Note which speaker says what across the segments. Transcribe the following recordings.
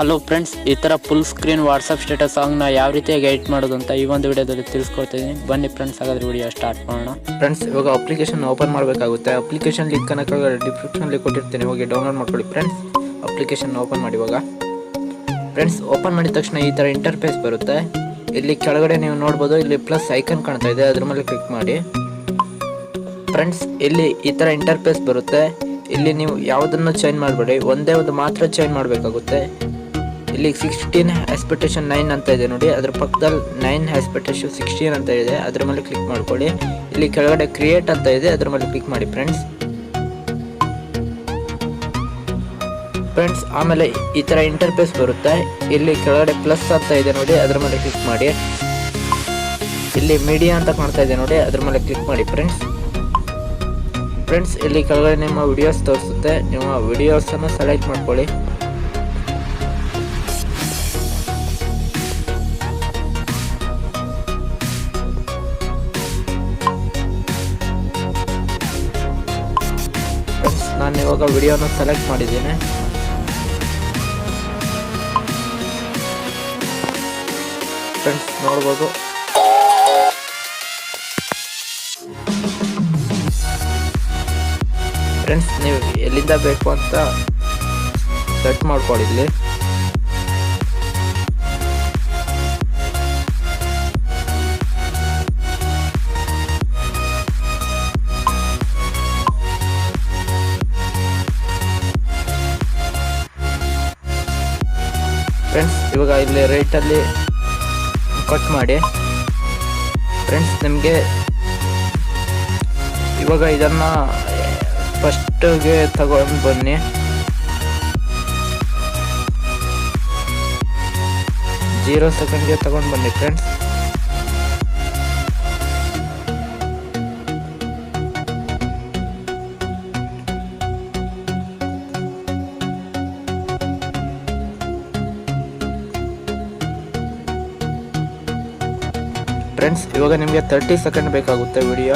Speaker 1: Hello friends, ಈ ಥರ full screen WhatsApp status ಸಾಂಗ್ನ ಯಾವ ರೀತಿಯಾಗಿ ಎಡಿಟ್ ಮಾಡೋದು ಅಂತ ಈ ಒಂದು ವಿಡಿಯೋದಲ್ಲಿ ತಿಳಿಸ್ಕೊಡ್ತಿದ್ದೀನಿ. ಬನ್ನಿ ಫ್ರೆಂಡ್ಸ್, ಹಾಗಾದ್ರೆ ವಿಡಿಯೋ ಸ್ಟಾರ್ಟ್ ಮಾಡೋಣ.
Speaker 2: ಫ್ರೆಂಡ್ಸ್, ಇವಾಗ ಅಪ್ಲಿಕೇಶನ್ ಓಪನ್ ಮಾಡಬೇಕಾಗುತ್ತೆ. ಅಪ್ಲಿಕೇಶನ್ ಲಿಂಕ್ ಅನ್ನು ಡಿಸ್ಕ್ರಿಪ್ಷನಲ್ಲಿ ಕೊಟ್ಟಿರ್ತೀನಿ, ಹೋಗಿ ಡೌನ್ಲೋಡ್ ಮಾಡ್ಕೊಳ್ಳಿ. ಫ್ರೆಂಡ್ಸ್, ಅಪ್ಲಿಕೇಶನ್ ಓಪನ್ ಮಾಡಿ. ಇವಾಗ ಫ್ರೆಂಡ್ಸ್ ಓಪನ್ ಮಾಡಿದ ತಕ್ಷಣ ಈ ಥರ ಇಂಟರ್ಫೇಸ್ ಬರುತ್ತೆ. ಇಲ್ಲಿ ಕೆಳಗಡೆ ನೀವು ನೋಡ್ಬೋದು, ಇಲ್ಲಿ ಪ್ಲಸ್ ಐಕನ್ ಕಾಣ್ತಾ ಇದೆ, ಅದ್ರ ಮೇಲೆ ಕ್ಲಿಕ್ ಮಾಡಿ. ಫ್ರೆಂಡ್ಸ್, ಇಲ್ಲಿ ಈ ಥರ ಇಂಟರ್ಫೇಸ್ ಬರುತ್ತೆ. ಇಲ್ಲಿ ನೀವು ಯಾವುದನ್ನು ಚೇಂಜ್ ಮಾಡಬೇಡಿ, ಒಂದೇ ಒಂದು ಮಾತ್ರ ಚೇಂಜ್ ಮಾಡಬೇಕಾಗುತ್ತೆ. ಇಲ್ಲಿ 16 ಆಸ್ಪೆಕ್ಟೇಷನ್ 9 ಅಂತ ಇದೆ ನೋಡಿ, ಅದ್ರ ಪಕ್ಕದಲ್ಲಿ 9 ಆಸ್ಪೆಕ್ಟೇಷನ್ 16 ಅಂತ ಇದೆ, ಅದ್ರ ಮೇಲೆ ಕ್ಲಿಕ್ ಮಾಡ್ಕೊಳ್ಳಿ. ಇಲ್ಲಿ ಕೆಳಗಡೆ ಕ್ರಿಯೇಟ್ ಅಂತ ಇದೆ, ಅದ್ರ ಮೇಲೆ ಕ್ಲಿಕ್ ಮಾಡಿ. ಫ್ರೆಂಡ್ಸ್ ಆಮೇಲೆ ಈ ತರ ಇಂಟರ್ಫೇಸ್ ಬರುತ್ತೆ. ಇಲ್ಲಿ ಕೆಳಗಡೆ ಪ್ಲಸ್ ಅಂತ ಇದೆ ನೋಡಿ, ಅದ್ರ ಮೇಲೆ ಕ್ಲಿಕ್ ಮಾಡಿ. ಇಲ್ಲಿ ಮೀಡಿಯಾ ಅಂತ ಕಾಣ್ತಾ ಇದೆ ನೋಡಿ, ಅದ್ರ ಮೇಲೆ ಕ್ಲಿಕ್ ಮಾಡಿ. ಫ್ರೆಂಡ್ಸ್ ಇಲ್ಲಿ ಕೆಳಗಡೆ ನಿಮ್ಮ ವಿಡಿಯೋಸ್ ತೋರಿಸುತ್ತೆ, ನಿಮ್ಮ ವಿಡಿಯೋಸ್ ಅನ್ನು ಸೆಲೆಕ್ಟ್ ಮಾಡ್ಕೊಳ್ಳಿ. ನಾನು ಇವಾಗ ವಿಡಿಯೋನ ಸೆಲೆಕ್ಟ್ ಮಾಡಿದ್ದೀನಿ. ಫ್ರೆಂಡ್ಸ್ ನೋಡ್ಬೋದು, ಫ್ರೆಂಡ್ಸ್ ನೀವು ಎಲ್ಲಿಂದ ಬೇಕು ಅಂತ ಸೆಟ್ ಮಾಡ್ಕೊಳ್ಳಿ. ಇಲ್ಲಿ ಫ್ರೆಂಡ್ಸ್ ಇವಾಗ ಇಲ್ಲಿ ರೈಟಲ್ಲಿ ಕಟ್ ಮಾಡಿ. ಫ್ರೆಂಡ್ಸ್ ನಿಮಗೆ ಇವಾಗ ಇದನ್ನ ಫಸ್ಟ್ಗೆ ತಗೊಂಡು ಬನ್ನಿ. ಜೀರೋ ಸೆಕೆಂಡ್ಗೆ ತಗೊಂಡು ಬನ್ನಿ. ಫ್ರೆಂಡ್ಸ್ ಫ್ರೆಂಡ್ಸ್ ಇವಾಗ ನಿಮಗೆ 30 ಸೆಕೆಂಡ್ ಬೇಕಾಗುತ್ತೆ ವಿಡಿಯೋ.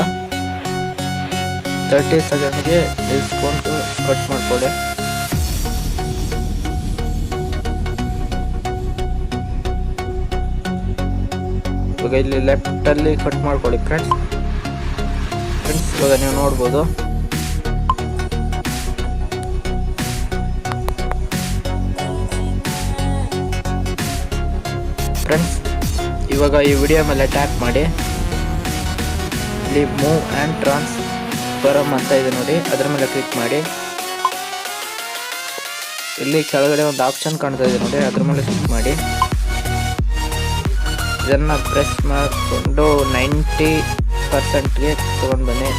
Speaker 2: 30 ಸೆಕೆಂಡ್ಗೆ ನಿಲ್ಸ್ಕೊಂಡು ಕಟ್ ಮಾಡ್ಕೊಳ್ಳಿ. ಇವಾಗ ಇಲ್ಲಿ ಲೆಫ್ಟ್ ಅಲ್ಲಿ ಕಟ್ ಮಾಡ್ಕೊಳ್ಳಿ. ಫ್ರೆಂಡ್ಸ್ ಇವಾಗ ನೀವು ನೋಡ್ಬೋದು, ಫ್ರೆಂಡ್ಸ್ ಇವಾಗ ಈ ವಿಡಿಯೋ ಮೇಲೆ ಟ್ಯಾಪ್ ಮಾಡಿ. ಇಲ್ಲಿ ಮೂವ್ ಆ್ಯಂಡ್ ಟ್ರಾನ್ಸ್ಫಾರ್ಮ್ ಅಂತ ಇದೆ ನೋಡಿ, ಅದರ ಮೇಲೆ ಕ್ಲಿಕ್ ಮಾಡಿ. ಇಲ್ಲಿ ಕೆಳಗಡೆ ಒಂದು ಆಪ್ಷನ್ ಕಾಣ್ತಾ ಇದೆ ನೋಡಿ, ಅದ್ರ ಮೇಲೆ ಕ್ಲಿಕ್ ಮಾಡಿ. ಇದನ್ನು ಪ್ರೆಸ್ ಮಾಡಿಕೊಂಡು 90%ಗೆ ತೊಗೊಂಡು ಬನ್ನಿ,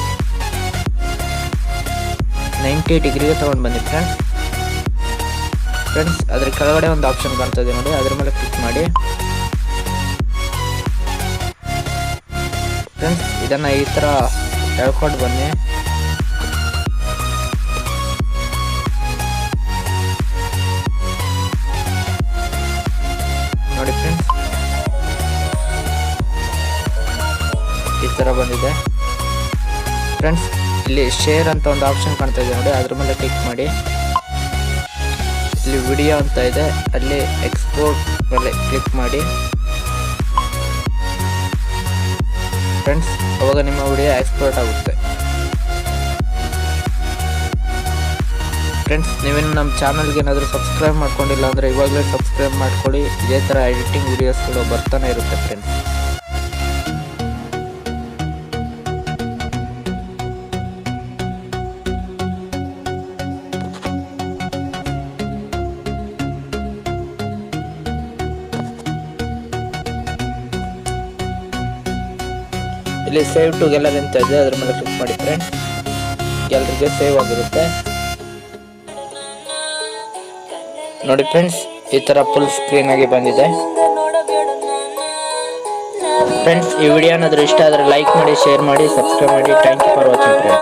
Speaker 2: 90 ಡಿಗ್ರಿಗೆ ತೊಗೊಂಡು ಬನ್ನಿ. ಫ್ರೆಂಡ್ಸ್ ಅದ್ರ ಕೆಳಗಡೆ ಒಂದು ಆಪ್ಷನ್ ಕಾಣ್ತಾ ಇದೆ ನೋಡಿ, ಅದ್ರ ಮೇಲೆ ಕ್ಲಿಕ್ ಮಾಡಿ. ಫ್ರೆಂಡ್ಸ್ ಇದನ್ನು ಈ ಥರ ಎಳ್ಕೊಂಡು ಬನ್ನಿ. ನೋಡಿ ಫ್ರೆಂಡ್ಸ್, ಈ ಥರ ಬಂದಿದೆ. ಫ್ರೆಂಡ್ಸ್ ಇಲ್ಲಿ ಶೇರ್ ಅಂತ ಒಂದು ಆಪ್ಷನ್ ಕಾಣ್ತಾ ಇದೆ ನೋಡಿ, ಅದ್ರ ಮೇಲೆ ಕ್ಲಿಕ್ ಮಾಡಿ. ಇಲ್ಲಿ ವಿಡಿಯೋ ಅಂತ ಇದೆ, ಅಲ್ಲಿ ಎಕ್ಸ್ಪೋರ್ಟ್ ಮೇಲೆ ಕ್ಲಿಕ್ ಮಾಡಿ. ಫ್ರೆಂಡ್ಸ್ ಅವಾಗ ನಿಮ್ಮ ವಿಡಿಯೋ ಎಕ್ಸ್ಪೋರ್ಟ್ ಆಗುತ್ತೆ. ಫ್ರೆಂಡ್ಸ್ ನೀವೇನು ನಮ್ಮ ಚಾನಲ್ಗೆ ಏನಾದರೂ ಸಬ್ಸ್ಕ್ರೈಬ್ ಮಾಡ್ಕೊಂಡಿಲ್ಲ ಅಂದರೆ ಇವಾಗಲೇ ಸಬ್ಸ್ಕ್ರೈಬ್ ಮಾಡ್ಕೊಳ್ಳಿ. ಇದೇ ಥರ ಎಡಿಟಿಂಗ್ ವಿಡಿಯೋಸ್ಗಳು ಬರ್ತಾನೆ ಇರುತ್ತೆ. ಫ್ರೆಂಡ್ಸ್ ಇಲ್ಲಿ ಸೇವ್ ಟು ಗ್ಯಾಲರಿ ಅಂತ ಇದೆ, ಅದ್ರ ಮೇಲೆ ಕ್ಲಿಕ್ ಮಾಡಿ. ಫ್ರೆಂಡ್ಸ್ ಗ್ಯಾಲರಿಗೆ ಸೇವ್ ಆಗಿರುತ್ತೆ ನೋಡಿ. ಫ್ರೆಂಡ್ಸ್ ಈ ತರ ಫುಲ್ ಸ್ಕ್ರೀನ್ ಆಗಿ ಬಂದಿದೆ. ಫ್ರೆಂಡ್ಸ್ ಈ ವಿಡಿಯೋ ಏನಾದರೂ ಇಷ್ಟ ಆದರೆ ಲೈಕ್ ಮಾಡಿ, ಶೇರ್ ಮಾಡಿ, ಸಬ್ಸ್ಕ್ರೈಬ್ ಮಾಡಿ. Thank you for watching.